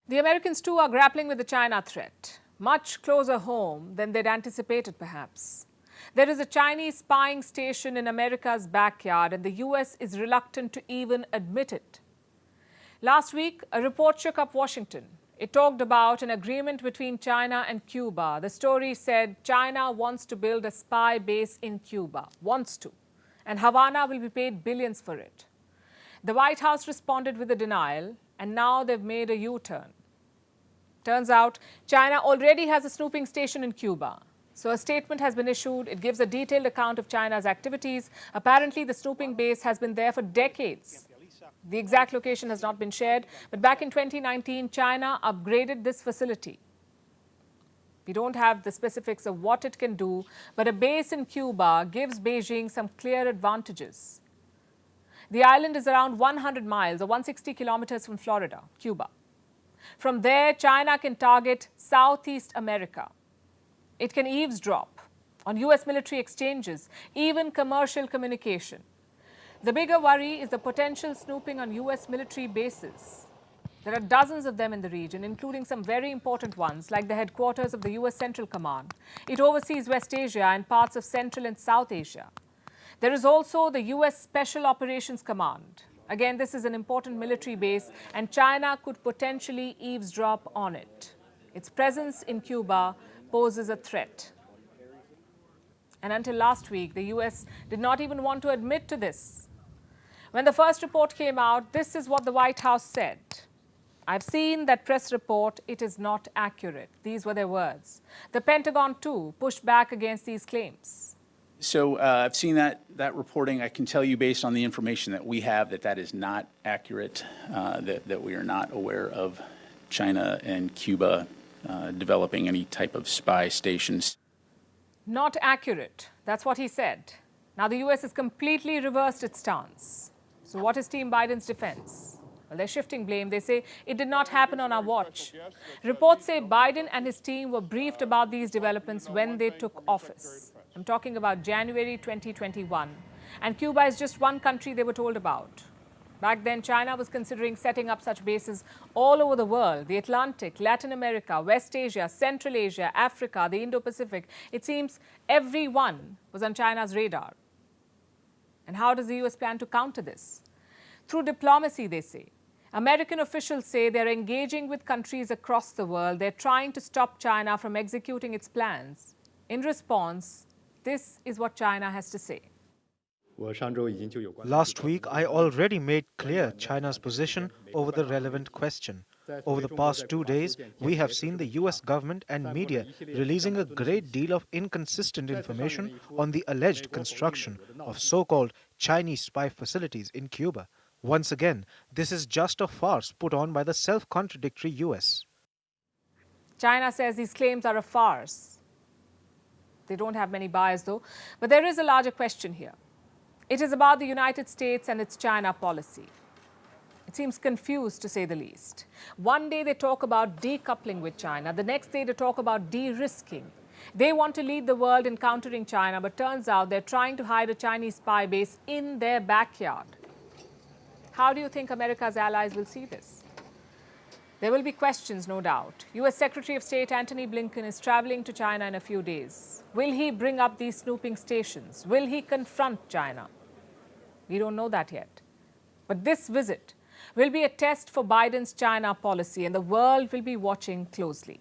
The Americans too are grappling with the China threat, much closer home than they'd anticipated perhaps. There is a Chinese spying station in America's backyard and the US is reluctant to even admit it. Last week, a report shook up Washington. It talked about an agreement between China and Cuba. The story said China wants to build a spy base in Cuba, wants to, and Havana will be paid billions for it. The White House responded with a denial, and now they've made a U-turn. Turns out, China already has a snooping station in Cuba. So a statement has been issued. It gives a detailed account of China's activities. Apparently, the snooping base has been there for decades. The exact location has not been shared, but back in 2019, China upgraded this facility. We don't have the specifics of what it can do, but a base in Cuba gives Beijing some clear advantages. The island is around 100 miles or 160 kilometers from Florida, Cuba. From there, China can target Southeast America. It can eavesdrop on US military exchanges, even commercial communication. The bigger worry is the potential snooping on US military bases. There are dozens of them in the region, including some very important ones, like the headquarters of the US Central Command. It oversees West Asia and parts of Central and South Asia. There is also the US Special Operations Command. Again, this is an important military base, and China could potentially eavesdrop on it. Its presence in Cuba poses a threat. And until last week, the US did not even want to admit to this. When the first report came out, this is what the White House said. I've seen that press report. It is not accurate. These were their words. The Pentagon, too, pushed back against these claims. So I've seen that reporting. I can tell you based on the information that we have that is not accurate, that we are not aware of China and Cuba developing any type of spy stations. Not accurate. That's what he said. Now the US has completely reversed its stance. So what is Team Biden's defense? Well, they're shifting blame. They say it did not happen on our watch. Reports say Biden and his team were briefed about these developments when they took office. I'm talking about January 2021. And Cuba is just one country they were told about. Back then, China was considering setting up such bases all over the world: the Atlantic, Latin America, West Asia, Central Asia, Africa, the Indo-Pacific. It seems every one was on China's radar. And how does the US plan to counter this? Through diplomacy, they say. American officials say they're engaging with countries across the world. They're trying to stop China from executing its plans. In response, this is what China has to say. Last week, I already made clear China's position over the relevant question. Over the past 2 days, we have seen the US government and media releasing a great deal of inconsistent information on the alleged construction of so-called Chinese spy facilities in Cuba. Once again, this is just a farce put on by the self-contradictory US. China says these claims are a farce. They don't have many buyers, though. But there is a larger question here. It is about the United States and its China policy. It seems confused, to say the least. One day they talk about decoupling with China. The next day they talk about de-risking. They want to lead the world in countering China, but turns out they're trying to hide a Chinese spy base in their backyard. How do you think America's allies will see this? There will be questions, no doubt. US Secretary of State Antony Blinken is traveling to China in a few days. Will he bring up these snooping stations? Will he confront China? We don't know that yet. But this visit will be a test for Biden's China policy, and the world will be watching closely.